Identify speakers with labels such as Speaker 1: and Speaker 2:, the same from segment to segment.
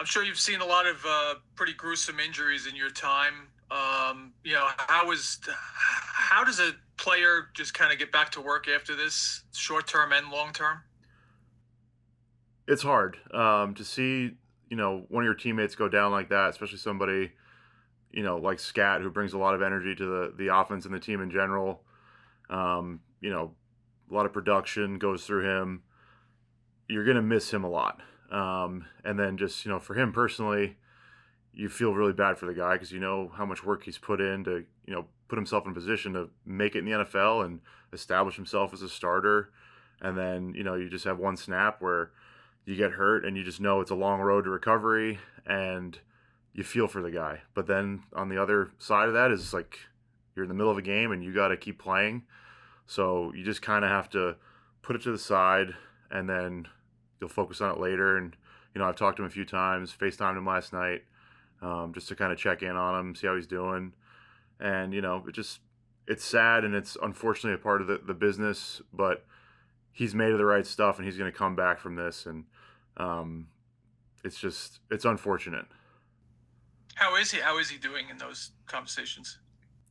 Speaker 1: I'm sure you've seen a lot of pretty gruesome injuries in your time. How does a player just kind of get back to work after this, short term and long term?
Speaker 2: It's hard to see, one of your teammates go down like that, especially somebody, like Scat, who brings a lot of energy to the offense and the team in general. A lot of production goes through him. You're gonna miss him a lot. And then just for him personally, you feel really bad for the guy because you know how much work he's put in to put himself in a position to make it in the NFL and establish himself as a starter. And then you just have one snap where you get hurt and you just know it's a long road to recovery and you feel for the guy. But then on the other side of that is like you're in the middle of a game and you got to keep playing. So you just kind of have to put it to the side and then you'll focus on it later. And, I've talked to him a few times, FaceTimed him last night, just to kind of check in on him, see how he's doing. And, it's sad and it's unfortunately a part of the business, but he's made of the right stuff and he's going to come back from this. And it's unfortunate.
Speaker 1: How is he? How is he doing in those conversations?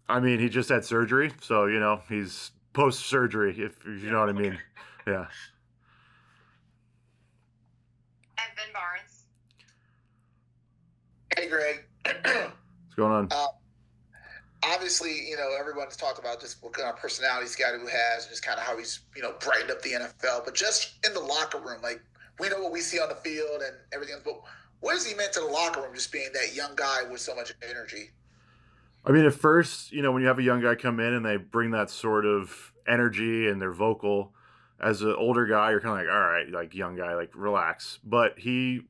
Speaker 2: I mean, he just had surgery, so he's post-surgery, if you know what I mean. Yeah.
Speaker 3: Evan Barnes.
Speaker 4: Hey, Greg.
Speaker 2: What's going on?
Speaker 4: Obviously, everyone's talked about just what kind of personality Scotty has, just kind of how he's, brightened up the NFL. But just in the locker room, like, we know what we see on the field and everything else, but what has he meant to the locker room, just being that young guy with so much energy?
Speaker 2: I mean, at first, when you have a young guy come in and they bring that sort of energy and they're vocal, as an older guy, you're kind of like, all right, like, young guy, like, relax. But he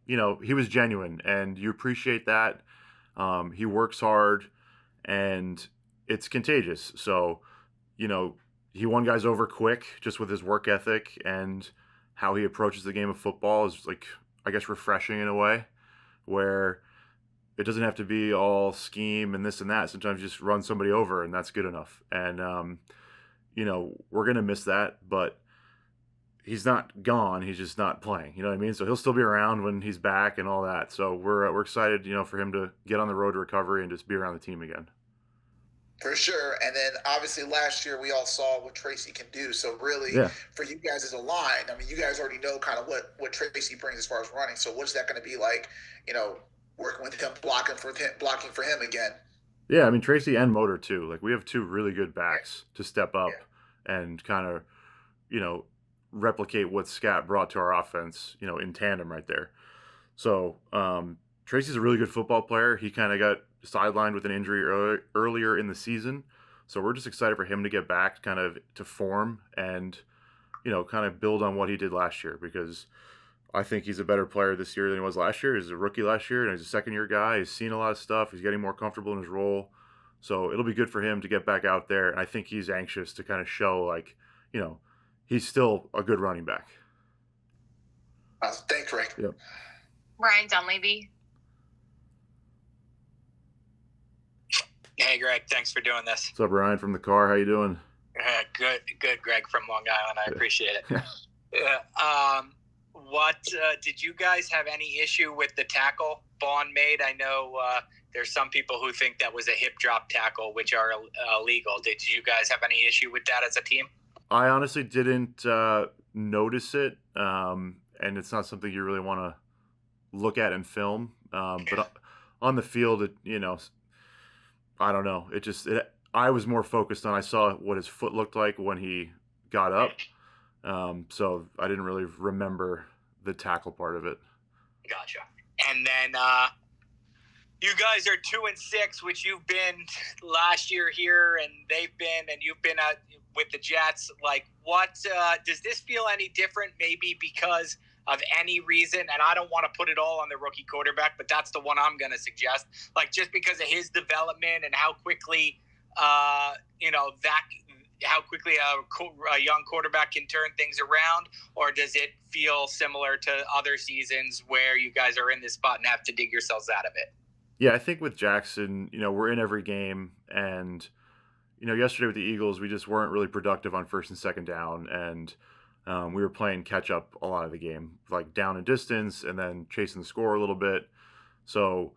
Speaker 2: was genuine, and you appreciate that. He works hard, and it's contagious. So, he won guys over quick just with his work ethic, and how he approaches the game of football is, like, I guess, refreshing in a way, where it doesn't have to be all scheme and this and that. Sometimes you just run somebody over and that's good enough. And, we're going to miss that, but he's not gone. He's just not playing. You know what I mean? So he'll still be around when he's back and all that. So we're excited, for him to get on the road to recovery and just be around the team again.
Speaker 4: For sure. And then obviously last year we all saw what Tracy can do. So really, for you guys as a line, I mean, you guys already know kind of what Tracy brings as far as running. So what's that going to be like, working with him, blocking for him again?
Speaker 2: Yeah, I mean, Tracy and Motor too. Like, we have two really good backs to step up and kind of, replicate what Scat brought to our offense, in tandem right there. So Tracy's a really good football player. He kind of got sidelined with an injury earlier in the season. So we're just excited for him to get back kind of to form and, kind of build on what he did last year, because I think he's a better player this year than he was last year. He's a rookie last year, and he's a second-year guy. He's seen a lot of stuff. He's getting more comfortable in his role. So it'll be good for him to get back out there. And I think he's anxious to kind of show, like, he's still a good running back.
Speaker 4: Thanks, Rick.
Speaker 2: Yep.
Speaker 3: Brian Dunleavy.
Speaker 5: Hey, Greg. Thanks for doing this.
Speaker 2: What's up, Ryan, from the car? How you doing?
Speaker 5: Good, Greg from Long Island. I appreciate it. What did you guys have any issue with the tackle Bond made? I know there's some people who think that was a hip drop tackle, which are illegal. Did you guys have any issue with that as a team?
Speaker 2: I honestly didn't notice it, and it's not something you really want to look at in film. But on the field, I don't know. I was more focused on, I saw what his foot looked like when he got up. So I didn't really remember the tackle part of it.
Speaker 5: Gotcha. And then you guys are 2-6, which you've been last year here, and you've been with the Jets. Like, what does this feel any different? Maybe because of any reason, and I don't want to put it all on the rookie quarterback, but that's the one I'm going to suggest. Like, just because of his development and how quickly, how quickly a young quarterback can turn things around, or does it feel similar to other seasons where you guys are in this spot and have to dig yourselves out of it?
Speaker 2: Yeah, I think with Jackson, we're in every game, and yesterday with the Eagles, we just weren't really productive on first and second down, and we were playing catch up a lot of the game, like down in distance and then chasing the score a little bit. So,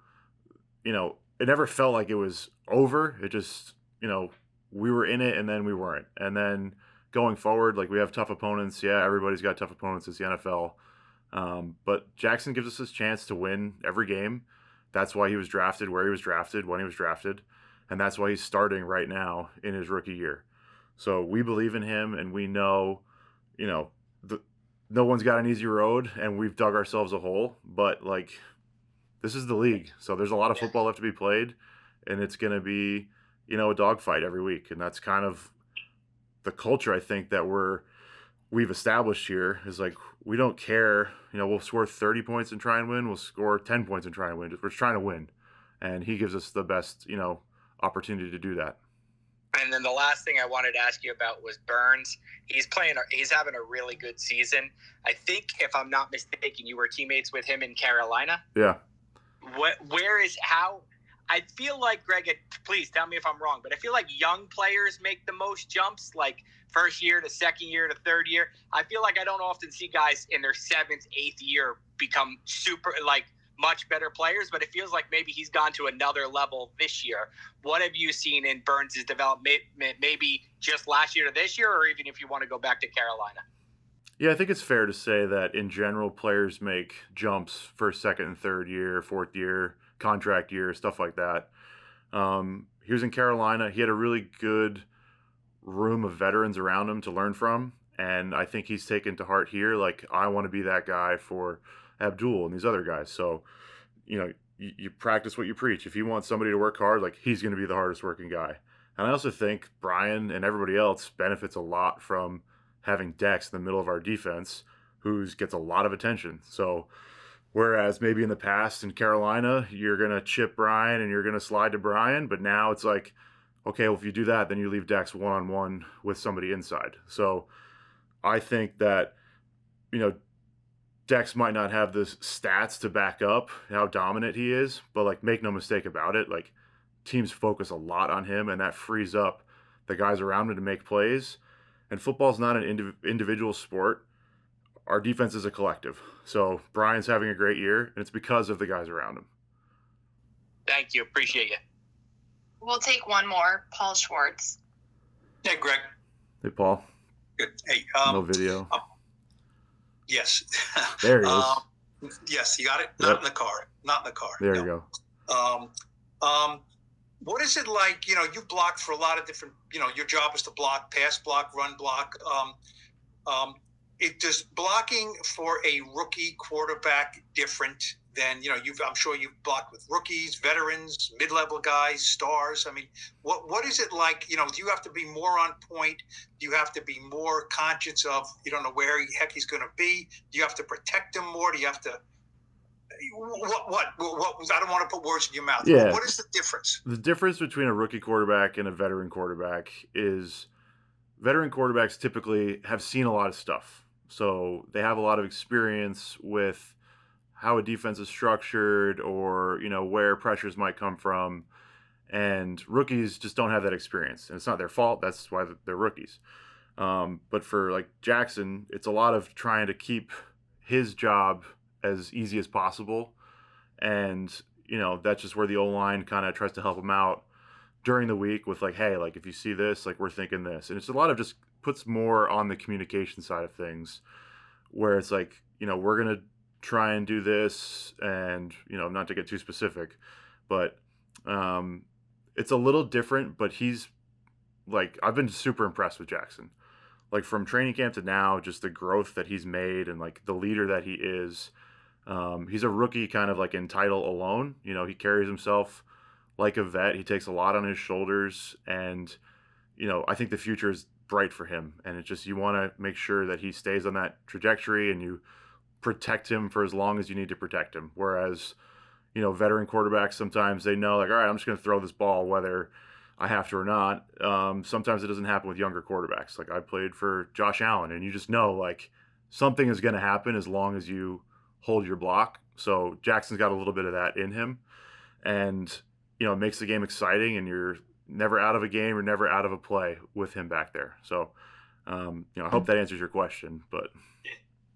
Speaker 2: it never felt like it was over. It just, we were in it and then we weren't. And then going forward, like we have tough opponents. Yeah, everybody's got tough opponents. It's the NFL. But Jackson gives us his chance to win every game. That's why he was drafted where he was drafted, when he was drafted. And that's why he's starting right now in his rookie year. So we believe in him, and we know, no one's got an easy road, and we've dug ourselves a hole. But, this is the league. So there's a lot of football left to be played, and it's going to be, a dogfight every week. And that's kind of the culture, I think, that we've established here is we don't care. We'll score 30 points and try and win. We'll score 10 points and try and win. We're just trying to win. And he gives us the best, opportunity to do that.
Speaker 5: And then the last thing I wanted to ask you about was Burns. He's having a really good season. I think, if I'm not mistaken, you were teammates with him in Carolina.
Speaker 2: Yeah.
Speaker 5: I feel like, Greg, please tell me if I'm wrong, but I feel like young players make the most jumps, like first year to second year to third year. I feel like I don't often see guys in their seventh, eighth year become super, much better players, but it feels like maybe he's gone to another level this year. What have you seen in Burns' development, maybe just last year to this year, or even if you want to go back to Carolina?
Speaker 2: Yeah, I think it's fair to say that in general, players make jumps first, second, and third year, fourth year, contract year, stuff like that. He was in Carolina. He had a really good room of veterans around him to learn from, and I think he's taken to heart here, I want to be that guy for Abdul and these other guys. So, you practice what you preach. If you want somebody to work hard, he's going to be the hardest working guy. And I also think Brian and everybody else benefits a lot from having Dex in the middle of our defense, who gets a lot of attention. So, whereas maybe in the past in Carolina, you're going to chip Brian and you're going to slide to Brian, but now it's okay, well, if you do that, then you leave Dex one-on-one with somebody inside. So I think that, Dex might not have the stats to back up how dominant he is, but make no mistake about it, teams focus a lot on him, and that frees up the guys around him to make plays. And football's not an individual sport. Our defense is a collective. So Brian's having a great year, and it's because of the guys around him.
Speaker 5: Thank you. Appreciate you.
Speaker 3: We'll take one more. Paul Schwartz.
Speaker 6: Hey, Greg.
Speaker 2: Hey, Paul.
Speaker 6: Good. Hey.
Speaker 2: No video.
Speaker 6: Yes.
Speaker 2: There he is.
Speaker 6: Yes, you got it.
Speaker 2: Yep.
Speaker 6: Not in the car. Not in the car.
Speaker 2: There you
Speaker 6: go. What is it like? You've blocked for a lot of different. Your job is to block, pass block, run block. Does blocking for a rookie quarterback different than I'm sure you've blocked with rookies, veterans, mid-level guys, stars. I mean, what is it like? Do you have to be more on point? Do you have to be more conscious of you don't know where the heck he's going to be? Do you have to protect him more? Do you have to what I don't want to put words in your mouth.
Speaker 2: Yeah.
Speaker 6: What is the difference?
Speaker 2: The difference between a rookie quarterback and a veteran quarterback is veteran quarterbacks typically have seen a lot of stuff. So they have a lot of experience with how a defense is structured or, where pressures might come from. And rookies just don't have that experience. And it's not their fault. That's why they're rookies. But for Jackson, it's a lot of trying to keep his job as easy as possible. And, that's just where the O-line kind of tries to help him out during the week with hey, if you see this, we're thinking this. And it's a lot of just puts more on the communication side of things where it's we're going to try and do this and, not to get too specific, but it's a little different, but he's I've been super impressed with Jackson. From training camp to now, just the growth that he's made and the leader that he is. He's a rookie kind of in title alone. He carries himself like a vet. He takes a lot on his shoulders, and, I think the future is bright for him. And it's just, you want to make sure that he stays on that trajectory and you protect him for as long as you need to protect him. Whereas, veteran quarterbacks, sometimes they know all right, I'm just going to throw this ball whether I have to or not. Sometimes it doesn't happen with younger quarterbacks. I played for Josh Allen, and you just know something is going to happen as long as you hold your block. So Jackson's got a little bit of that in him, and it makes the game exciting, and you're never out of a game or never out of a play with him back there. So I hope that answers your question, but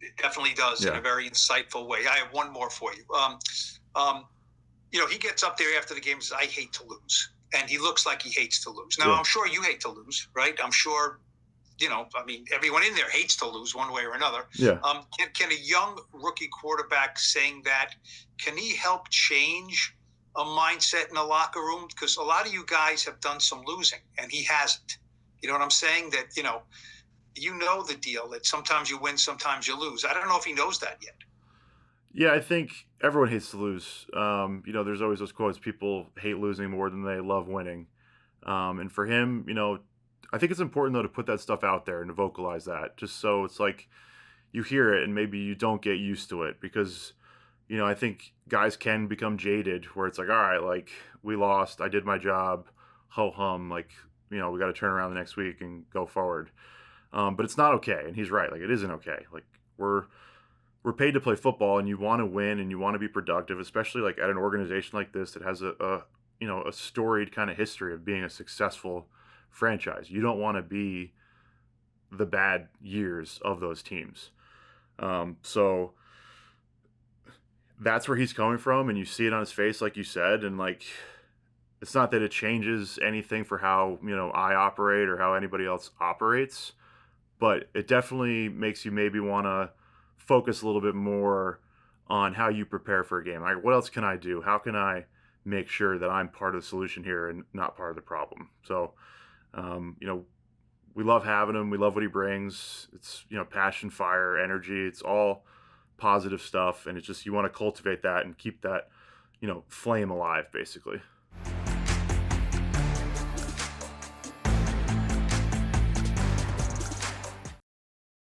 Speaker 6: It definitely does in a very insightful way. I have one more for you. He gets up there after the game and says, "I hate to lose," and he looks like he hates to lose. Now, I'm sure you hate to lose, right? I'm sure. Everyone in there hates to lose one way or another.
Speaker 2: Yeah.
Speaker 6: Can a young rookie quarterback saying that, can he help change a mindset in the locker room? Because a lot of you guys have done some losing, and he hasn't. You know what I'm saying? That, the deal, that sometimes you win, sometimes you lose. I don't know if he knows that yet.
Speaker 2: Yeah, I think everyone hates to lose. There's always those quotes, people hate losing more than they love winning. And for him, I think it's important, though, to put that stuff out there and to vocalize that, just so it's like you hear it and maybe you don't get used to it, because, I think guys can become jaded where it's like, all right, like, we lost, I did my job, ho-hum, like, we got to turn around the next week and go forward. But it's not okay, and he's right. Like, it isn't okay. Like, we're paid to play football, and you want to win and you want to be productive, especially like at an organization like this that has a storied kind of history of being a successful franchise. You don't want to be the bad years of those teams. So that's where he's coming from, and you see it on his face, like you said, and like, it's not that it changes anything for how, I operate or how anybody else operates, but it definitely makes you maybe want to focus a little bit more on how you prepare for a game. Like, what else can I do? How can I make sure that I'm part of the solution here and not part of the problem? So, we love having him. We love what he brings. It's, passion, fire, energy. It's all positive stuff. And it's just, you want to cultivate that and keep that, flame alive, basically.